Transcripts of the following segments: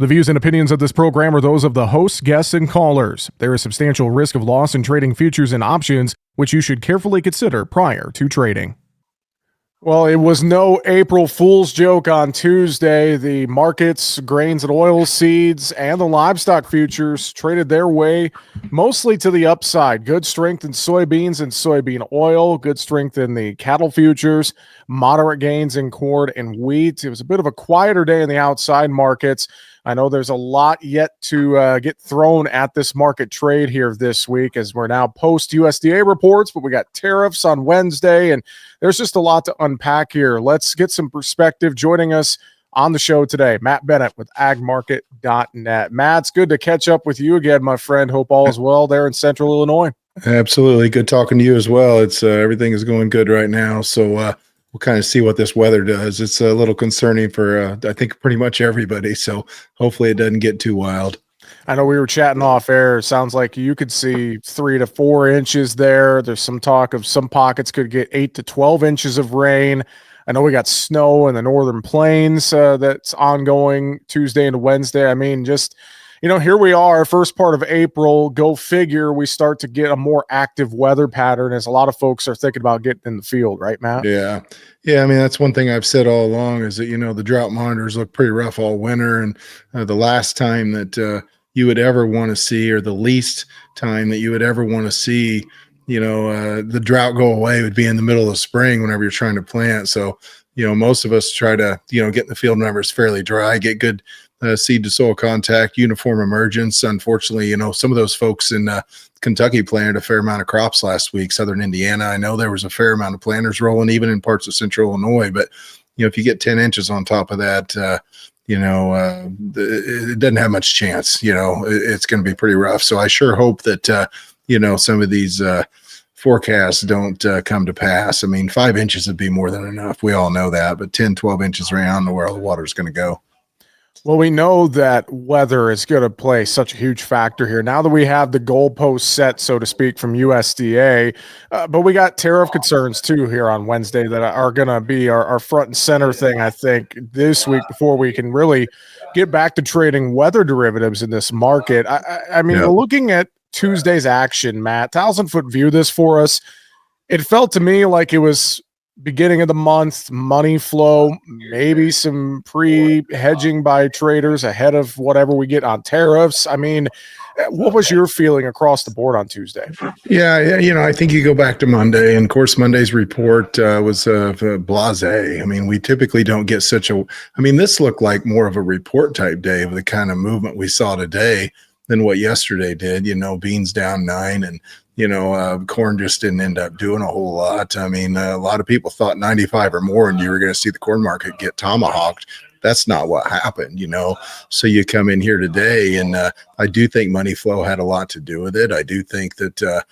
The views and opinions of this program are those of the hosts, guests, and callers. There is substantial risk of loss in trading futures and options, which you should carefully consider prior to trading. Well, it was no April Fool's joke on Tuesday. The markets, grains and oil seeds, and the livestock futures traded their way mostly to the upside. Good strength in soybeans and soybean oil, good strength in the cattle futures, moderate gains in corn and wheat. It was a bit of a quieter day in the outside markets. I know there's a lot yet to get thrown at this market trade here this week as we're now post USDA reports, but we got tariffs on Wednesday, and there's just a lot to unpack here. Let's get some perspective. Joining us on the show today, Matt Bennett with agmarket.net. Matt, it's good to catch up with you again, my friend. Hope all is well there in Central Illinois. Absolutely. Good talking to you as well. It's everything is going good right now. So we'll kind of see what this weather does. It's a little concerning for, I think, pretty much everybody. So hopefully it doesn't get too wild. I know we were chatting off air. It sounds like you could see 3 to 4 inches there. There's some talk of some pockets could get 8 to 12 inches of rain. I know we got snow in the northern plains that's ongoing Tuesday and Wednesday. I mean, just, here we are, first part of April. Go figure, we start to get a more active weather pattern as a lot of folks are thinking about getting in the field, right, Matt? Yeah. I mean, that's one thing I've said all along is that, the drought monitors look pretty rough all winter. And the last time that you would ever want to see, or the least time that you would ever want to see, the drought go away would be in the middle of spring whenever you're trying to plant. So, most of us try to, get in the field whenever it's fairly dry, get good seed to soil contact, uniform emergence. Unfortunately, some of those folks in Kentucky planted a fair amount of crops last week. Southern Indiana, I know there was a fair amount of planters rolling, even in parts of Central Illinois. But, if you get 10 inches on top of that, it doesn't have much chance. It's going to be pretty rough. So I sure hope that, some of these forecasts don't come to pass. I mean, 5 inches would be more than enough. We all know that, but 10, 12 inches around where the water is going to go. Well, we know that weather is going to play such a huge factor here. Now that we have the goalpost set, so to speak, from USDA, but we got tariff concerns too here on Wednesday that are going to be our front and center thing, I think, this week before we can really get back to trading weather derivatives in this market. I mean, looking at Tuesday's action, Matt, 1,000-foot view this for us. It felt to me like it was beginning of the month, money flow, maybe some pre-hedging by traders ahead of whatever we get on tariffs. I mean, what was your feeling across the board on Tuesday? Yeah, I think you go back to Monday, and of course Monday's report was blasé. I mean, we typically don't get this looked like more of a report type day of the kind of movement we saw today than what yesterday did. Beans down 9 and corn just didn't end up doing a whole lot. I mean, a lot of people thought 95 or more and you were going to see the corn market get tomahawked. That's not what happened, So you come in here today, and I do think money flow had a lot to do with it. I do think that,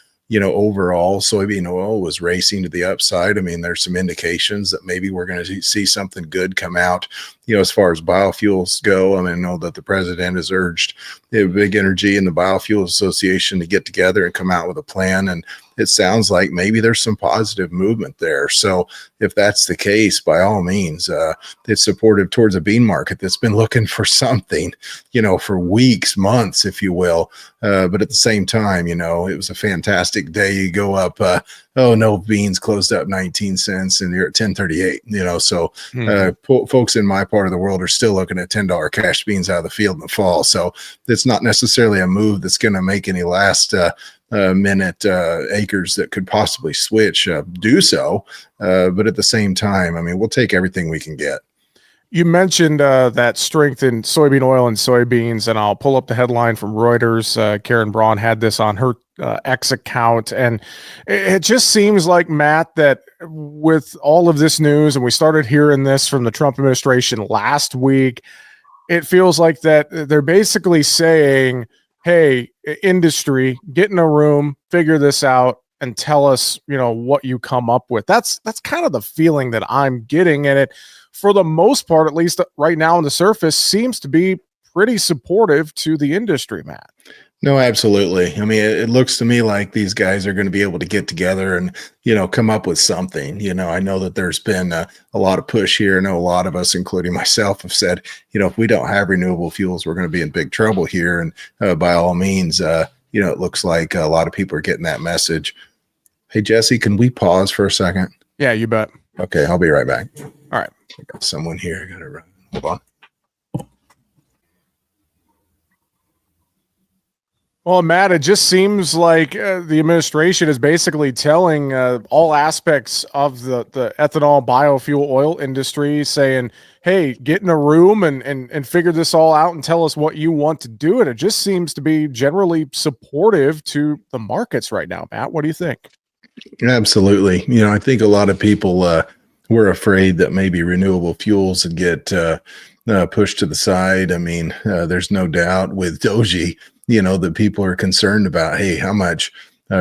overall soybean oil was racing to the upside. I mean, there's some indications that maybe we're going to see something good come out, as far as biofuels go. I mean, I know that the president has urged Big Energy and the Biofuels Association to get together and come out with a plan. And it sounds like maybe there's some positive movement there. So if that's the case, by all means, it's supportive towards a bean market that's been looking for something, for weeks, months, if you will. But at the same time, it was a fantastic day. You go up, beans closed up 19 cents and you're at 10.38, so folks in my part of the world are still looking at $10 cash beans out of the field in the fall. So it's not necessarily a move that's going to make any last minute acres that could possibly switch do so. But at the same time, I mean, we'll take everything we can get. You mentioned that strength in soybean oil and soybeans, and I'll pull up the headline from Reuters. Karen Braun had this on her X account, and it just seems like, Matt, that with all of this news, and we started hearing this from the Trump administration last week, it feels like that they're basically saying, hey, industry, get in a room, figure this out, and tell us, what you come up with. That's kind of the feeling that I'm getting, and it, for the most part, at least right now on the surface, seems to be pretty supportive to the industry, Matt. No, absolutely. I mean, it looks to me like these guys are going to be able to get together and, come up with something. I know that there's been a lot of push here. I know a lot of us, including myself, have said, if we don't have renewable fuels, we're going to be in big trouble here. And by all means, it looks like a lot of people are getting that message. Hey, Jesse, can we pause for a second? Yeah, you bet. Okay, I'll be right back. All right. I got someone here. I got to run. Hold on. Well, Matt, it just seems like the administration is basically telling all aspects of the ethanol biofuel oil industry, saying, hey, get in a room and figure this all out and tell us what you want to do. And it just seems to be generally supportive to the markets right now. Matt, what do you think? Absolutely. I think a lot of people were afraid that maybe renewable fuels would get pushed to the side. I mean, there's no doubt with Doji, that people are concerned about, hey, how much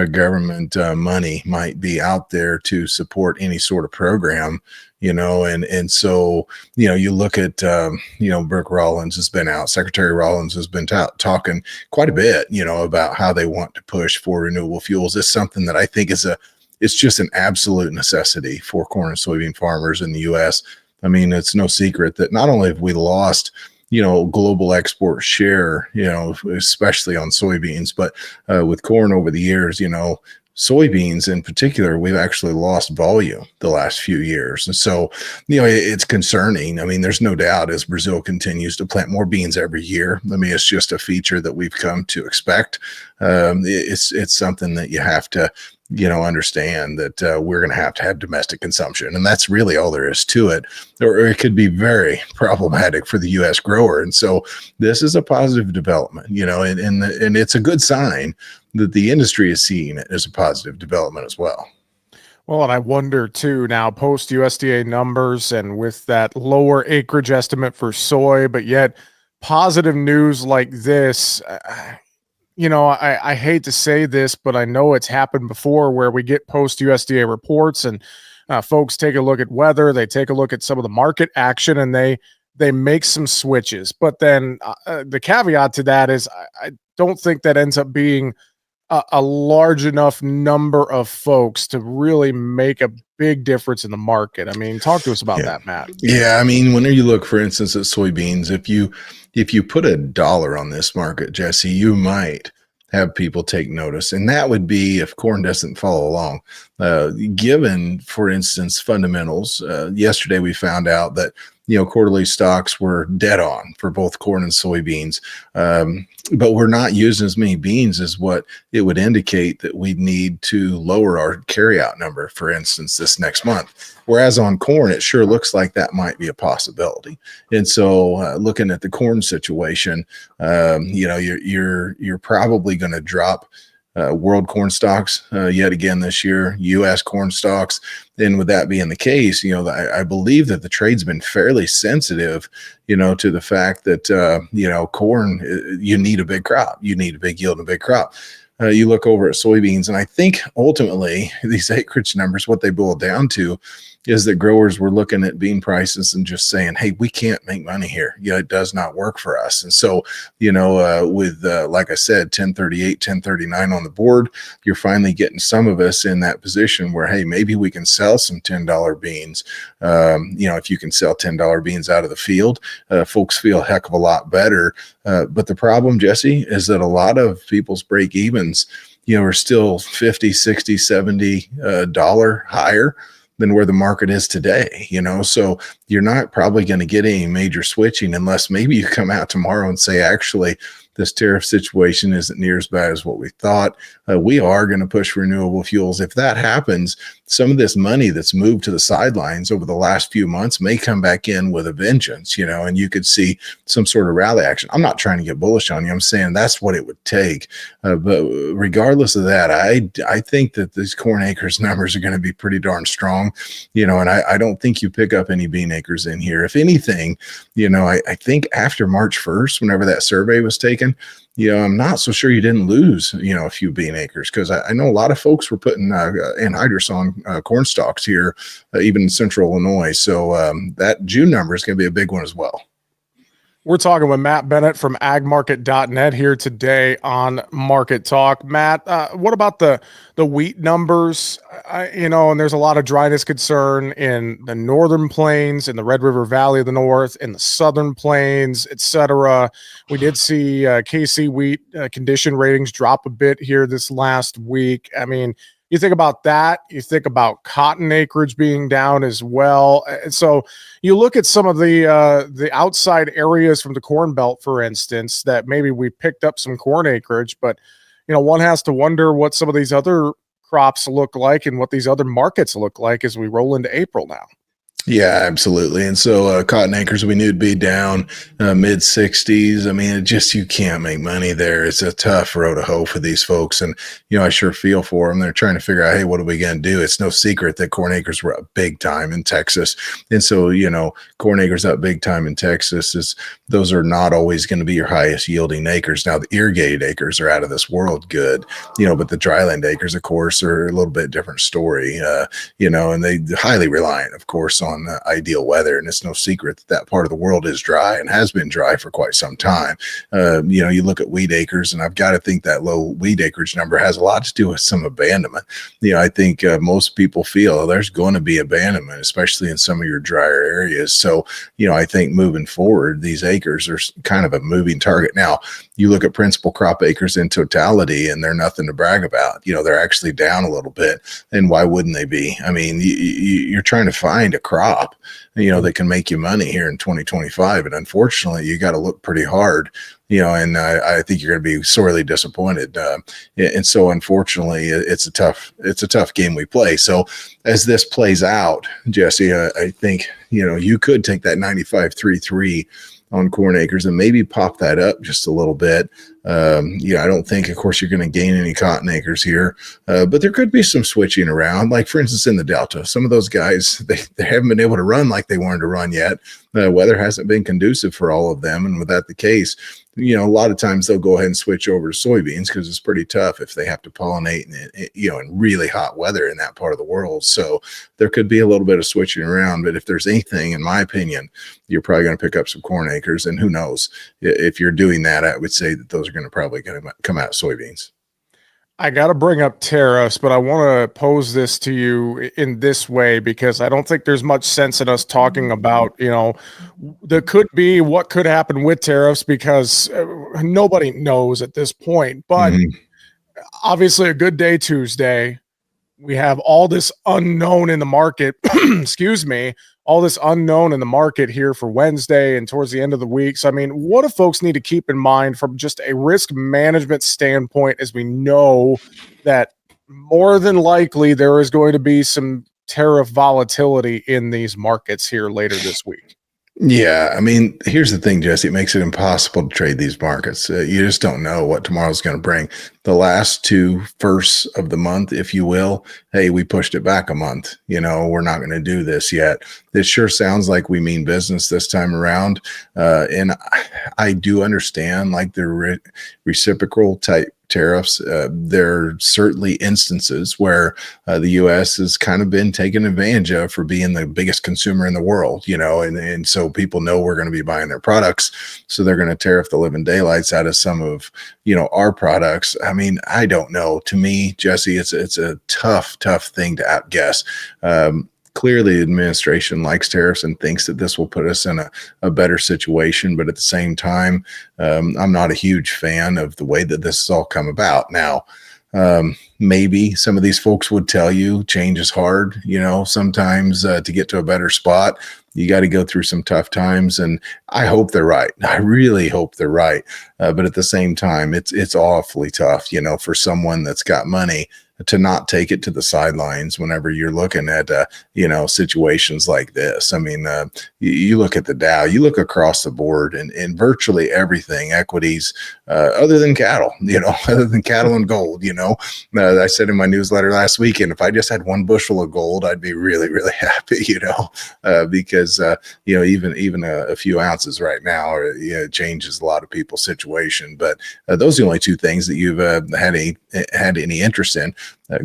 government money might be out there to support any sort of program, and so, you look at, Brooke Rollins has been out, Secretary Rollins has been talking quite a bit, about how they want to push for renewable fuels. It's something that I think it's just an absolute necessity for corn and soybean farmers in the U.S. I mean, it's no secret that not only have we lost, global export share, especially on soybeans, but with corn over the years, soybeans in particular, we've actually lost volume the last few years. And so, it's concerning. I mean, there's no doubt as Brazil continues to plant more beans every year. I mean, it's just a feature that we've come to expect. It's something that you have to, understand that we're going to have domestic consumption. And that's really all there is to it, or it could be very problematic for the U.S. grower. And so this is a positive development, and it's a good sign that the industry is seeing it as a positive development as well. Well, and I wonder too, now post USDA numbers and with that lower acreage estimate for soy, but yet positive news like this, I hate to say this, but I know it's happened before where we get post USDA reports and folks take a look at weather, they take a look at some of the market action, and they make some switches. But then the caveat to that is I don't think that ends up being a large enough number of folks to really make a big difference in the market. I mean, talk to us about that, Matt. Yeah, I mean, whenever you look, for instance, at soybeans, if you put a dollar on this market, Jesse, you might have people take notice, and that would be if corn doesn't follow along. Given, for instance, fundamentals, yesterday we found out that quarterly stocks were dead on for both corn and soybeans, but we're not using as many beans as what it would indicate that we'd need to lower our carryout number, for instance, this next month. Whereas on corn, it sure looks like that might be a possibility. And so, looking at the corn situation, you're probably going to drop world corn stocks yet again this year, U.S. corn stocks. And with that being the case, I believe that the trade's been fairly sensitive, to the fact that, corn, you need a big crop, you need a big yield and a big crop. You look over at soybeans, and I think ultimately these acreage numbers, what they boil down to is that growers were looking at bean prices and just saying, hey, we can't make money here. It does not work for us. And so, with, like I said, 1038, 1039 on the board, you're finally getting some of us in that position where, hey, maybe we can sell some $10 beans. If you can sell $10 beans out of the field, folks feel a heck of a lot better. But the problem, Jesse, is that a lot of people's break evens, are still 50, 60, $70 higher than where the market is today, so you're not probably going to get any major switching unless maybe you come out tomorrow and say, actually, this tariff situation isn't near as bad as what we thought. We are going to push renewable fuels. If that happens, some of this money that's moved to the sidelines over the last few months may come back in with a vengeance, and you could see some sort of rally action. I'm not trying to get bullish on you. I'm saying that's what it would take. But regardless of that, I think that these corn acres numbers are going to be pretty darn strong, and I don't think you pick up any bean acres in here. If anything, I think after March 1st, whenever that survey was taken, I'm not so sure you didn't lose, a few bean acres, because I know a lot of folks were putting anhydrous on corn stalks here, even in central Illinois. So that June number is going to be a big one as well. We're talking with Matt Bennett from agmarket.net here today on Market Talk. Matt, what about the wheat numbers? And there's a lot of dryness concern in the northern plains, in the Red River Valley of the North, in the southern plains, etc. We did see KC wheat condition ratings drop a bit here this last week. I mean, you think about that, you think about cotton acreage being down as well. And so you look at some of the outside areas from the Corn Belt, for instance, that maybe we picked up some corn acreage, but one has to wonder what some of these other crops look like and what these other markets look like as we roll into April now. Yeah, absolutely. And so cotton acres we knew would be down mid 60s. I mean, you can't make money there. It's a tough road to hoe for these folks. And, I sure feel for them. They're trying to figure out, hey, what are we going to do? It's no secret that corn acres were up big time in Texas. And so, corn acres up big time in Texas those are not always going to be your highest yielding acres. Now, the irrigated acres are out of this world good, but the dryland acres, of course, are a little bit different story, and they highly reliant, of course, on ideal weather. And it's no secret that part of the world is dry and has been dry for quite some time. You look at wheat acres, and I've got to think that low wheat acreage number has a lot to do with some abandonment. I think most people feel there's going to be abandonment, especially in some of your drier areas. So, I think moving forward, these acres are kind of a moving target. Now, you look at principal crop acres in totality, and they're nothing to brag about. They're actually down a little bit. And why wouldn't they be? I mean, you're trying to find a crop, that can make you money here in 2025. And unfortunately, you got to look pretty hard, and I think you're going to be sorely disappointed. And so unfortunately, it's a tough game we play. So as this plays out, Jesse, I think, you could take that 95.33 on corn acres and maybe pop that up just a little bit. I don't think, of course, you're going to gain any cotton acres here, but there could be some switching around. Like, for instance, in the Delta, some of those guys, they haven't been able to run like they wanted to run yet. Weather hasn't been conducive for all of them. And with that the case, a lot of times they'll go ahead and switch over to soybeans because it's pretty tough if they have to pollinate in really hot weather in that part of the world. So there could be a little bit of switching around. But if there's anything, in my opinion, you're probably going to pick up some corn acres. And who knows, if you're doing that, I would say that those are going to come out soybeans. I got to bring up tariffs, but I want to pose this to you in this way because I don't think there's much sense in us talking about, there could be what could happen with tariffs because nobody knows at this point. But obviously, a good day Tuesday. We have all this unknown in the market. Excuse me. All this unknown in the market here for Wednesday and towards the end of the week. So, I mean, what do folks need to keep in mind from just a risk management standpoint, as we know that more than likely there is going to be some tariff volatility in these markets here later this week? Yeah, I mean, here's the thing, Jesse. It makes it impossible to trade these markets. You just don't know what tomorrow's going to bring. The last two firsts of the month, if you will, hey, we pushed it back a month. We're not going to do this yet. It sure sounds like we mean business this time around. And I do understand like the reciprocal type tariffs. There are certainly instances where the U.S. has kind of been taken advantage of for being the biggest consumer in the world, and so people know we're going to be buying their products. So they're going to tariff the living daylights out of some of, our products. I mean, I don't know. To me, Jesse, it's a tough thing to outguess. Clearly, the administration likes tariffs and thinks that this will put us in a better situation. But at the same time, I'm not a huge fan of the way that this has all come about. Now, maybe some of these folks would tell you change is hard. Sometimes to get to a better spot, you got to go through some tough times. And I hope they're right. I really hope they're right. But at the same time, it's awfully tough, for someone that's got money to not take it to the sidelines whenever you're looking at, situations like this. I mean, you look at the Dow, you look across the board and virtually everything, equities, other than cattle, other than cattle and gold, I said in my newsletter last weekend, if I just had one bushel of gold, I'd be really, really happy, because, even a few ounces right now, changes a lot of people's situation. But those are the only two things that you've had any interest in.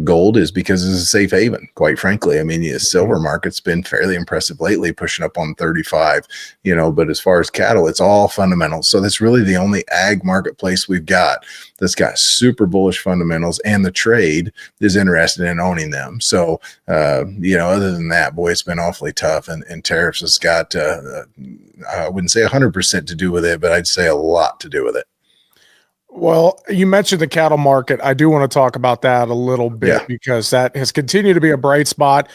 gold is because it's a safe haven, quite frankly. I mean, the silver market's been fairly impressive lately, pushing up on 35, but as far as cattle, it's all fundamentals. So that's really the only ag marketplace we've got that's got super bullish fundamentals, and the trade is interested in owning them. So, other than that, boy, it's been awfully tough, and tariffs has got, I wouldn't say 100% to do with it, but I'd say a lot to do with it. Well, you mentioned the cattle market. I do want to talk about that a little bit because that has continued to be a bright spot.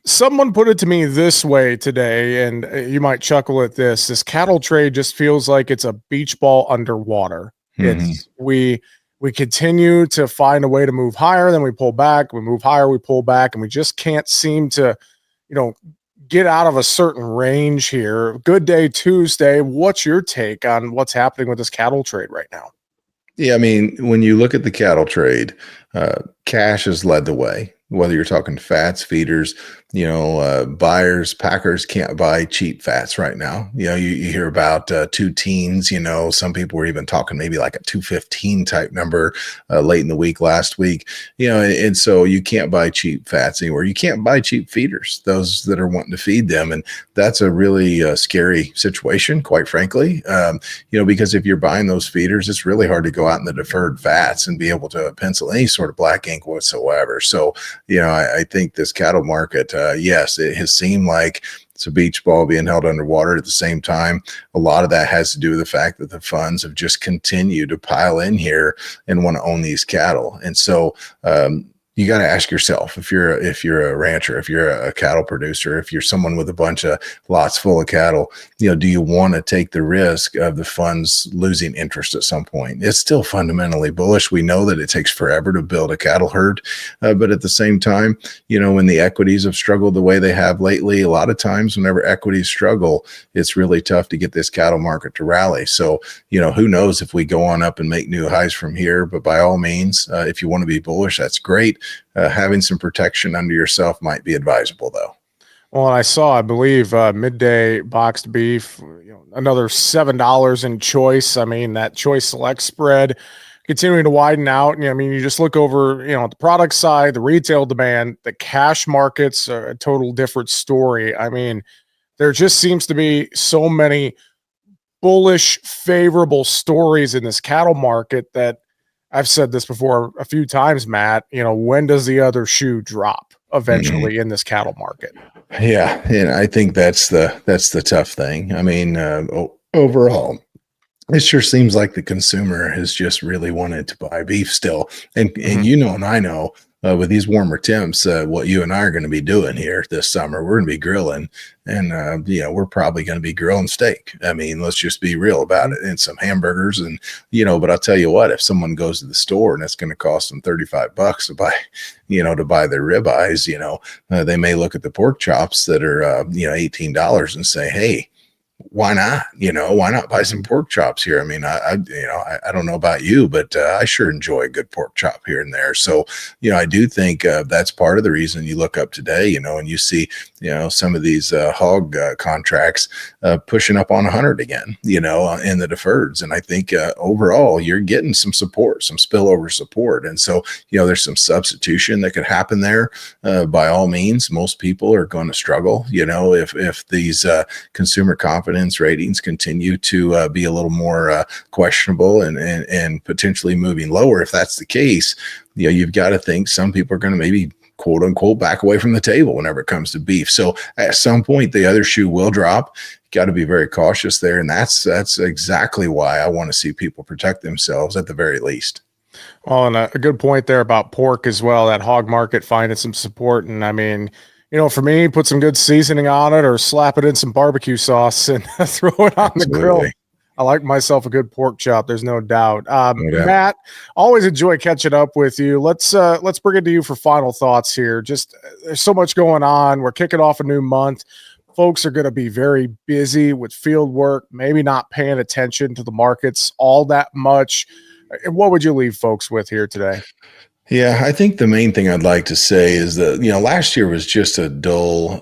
Someone put it to me this way today, and you might chuckle at this. This cattle trade just feels like it's a beach ball underwater. It's we continue to find a way to move higher, then we pull back, we move higher, we pull back, and we just can't seem to, get out of a certain range here. Good Day Tuesday. What's your take on what's happening with this cattle trade right now? Yeah, I mean, when you look at the cattle trade, cash has led the way. Whether you're talking fats, feeders, buyers, packers can't buy cheap fats right now. You hear about 2 teens, some people were even talking maybe like a 215 type number late in the week last week, and so you can't buy cheap fats anywhere. You can't buy cheap feeders, those that are wanting to feed them. And that's a really scary situation, quite frankly, because if you're buying those feeders, it's really hard to go out in the deferred fats and be able to pencil any sort of black ink whatsoever. So, I think this cattle market, yes, it has seemed like it's a beach ball being held underwater. At the same time, a lot of that has to do with the fact that the funds have just continued to pile in here and want to own these cattle. And so, you got to ask yourself, if you're a rancher, if you're a cattle producer, if you're someone with a bunch of lots full of cattle, do you want to take the risk of the funds losing interest at some point? It's still fundamentally bullish. We know that it takes forever to build a cattle herd, but at the same time, when the equities have struggled the way they have lately, a lot of times whenever equities struggle, it's really tough to get this cattle market to rally. So, who knows if we go on up and make new highs from here, but by all means, if you want to be bullish, that's great. Having some protection under yourself might be advisable, though. Well, I believe, midday boxed beef, another $7 in choice. I mean, that choice select spread continuing to widen out. And, you just look over, the product side, the retail demand, the cash markets are a total different story. I mean, there just seems to be so many bullish, favorable stories in this cattle market that I've said this before a few times, Matt, when does the other shoe drop eventually in this cattle market? Yeah. And I think that's the tough thing. I mean, overall, it sure seems like the consumer has just really wanted to buy beef still. And and I know with these warmer temps, what you and I are going to be doing here this summer, we're going to be grilling, and we're probably going to be grilling steak. I mean, let's just be real about it, and some hamburgers, and But I'll tell you what, if someone goes to the store and it's going to cost them $35 to buy, to buy their ribeyes, they may look at the pork chops that are $18 and say, hey, why not? Why not buy some pork chops here? I mean, I don't know about you, but I sure enjoy a good pork chop here and there. So, I do think that's part of the reason you look up today, and you see, some of these hog contracts pushing up on 100 again, in the deferreds. And I think overall you're getting some support, some spillover support. And so, there's some substitution that could happen there. By all means, most people are going to struggle, if these consumer confidence ratings continue to be a little more questionable and potentially moving lower. If that's the case, you've got to think some people are going to maybe quote unquote back away from the table whenever it comes to beef. So at some point the other shoe will drop. Got to be very cautious there. And that's exactly why I want to see people protect themselves at the very least. Well, and a good point there about pork as well, that hog market finding some support. And I mean, for me, put some good seasoning on it or slap it in some barbecue sauce and throw it on the grill. I like myself a good pork chop. There's no doubt. Matt, always enjoy catching up with you. Let's bring it to you for final thoughts here. Just there's so much going on. We're kicking off a new month. Folks are going to be very busy with field work, maybe not paying attention to the markets all that much. What would you leave folks with here today? Yeah, I think the main thing I'd like to say is that, last year was just a dull,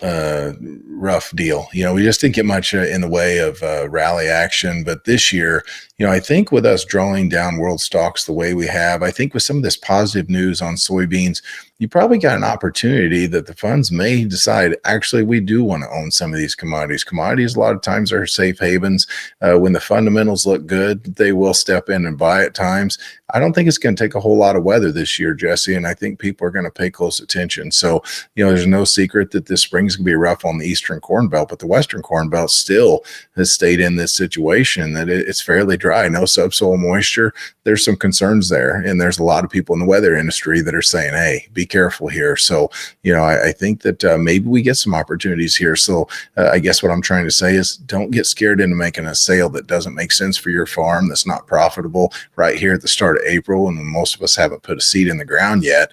rough deal. We just didn't get much in the way of rally action. But this year, I think with us drawing down world stocks the way we have, I think with some of this positive news on soybeans, you probably got an opportunity that the funds may decide, actually, we do want to own some of these commodities. Commodities, a lot of times, are safe havens. When the fundamentals look good, they will step in and buy at times. I don't think it's going to take a whole lot of weather this year, Jesse, and I think people are going to pay close attention. So, there's no secret that this spring is going to be rough on the Eastern Corn Belt, but the Western Corn Belt still has stayed in this situation that it's fairly dry, no subsoil moisture. There's some concerns there, and there's a lot of people in the weather industry that are saying, hey, be careful here. So, I think that maybe we get some opportunities here. So I guess what I'm trying to say is don't get scared into making a sale that doesn't make sense for your farm, that's not profitable right here at the start of April, and most of us haven't put a seed in the ground yet,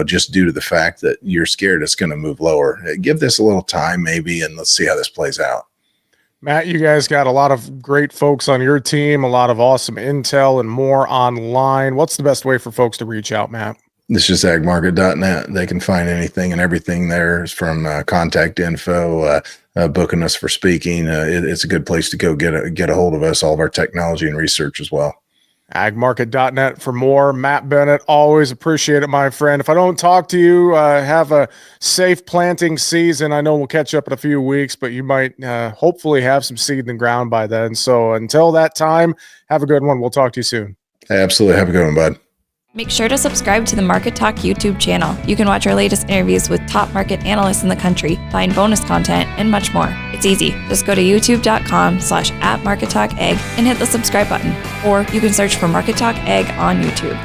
just due to the fact that you're scared it's going to move lower. Give this a little time maybe, and let's see how this plays out. Matt, you guys got a lot of great folks on your team, a lot of awesome intel and more online. What's the best way for folks to reach out, Matt? It's just agmarket.net. They can find anything and everything there, from contact info, booking us for speaking. It's a good place to go get a hold of us, all of our technology and research as well. Agmarket.net for more. Matt Bennett, always appreciate it, my friend. If I don't talk to you, have a safe planting season. I know we'll catch up in a few weeks, but you might hopefully have some seed in the ground by then. So until that time, have a good one. We'll talk to you soon. Absolutely. Have a good one, bud. Make sure to subscribe to the Market Talk YouTube channel. You can watch our latest interviews with top market analysts in the country, find bonus content, and much more. It's easy. Just go to youtube.com/@MarketTalkAg and hit the subscribe button. Or you can search for Market Talk Ag on YouTube.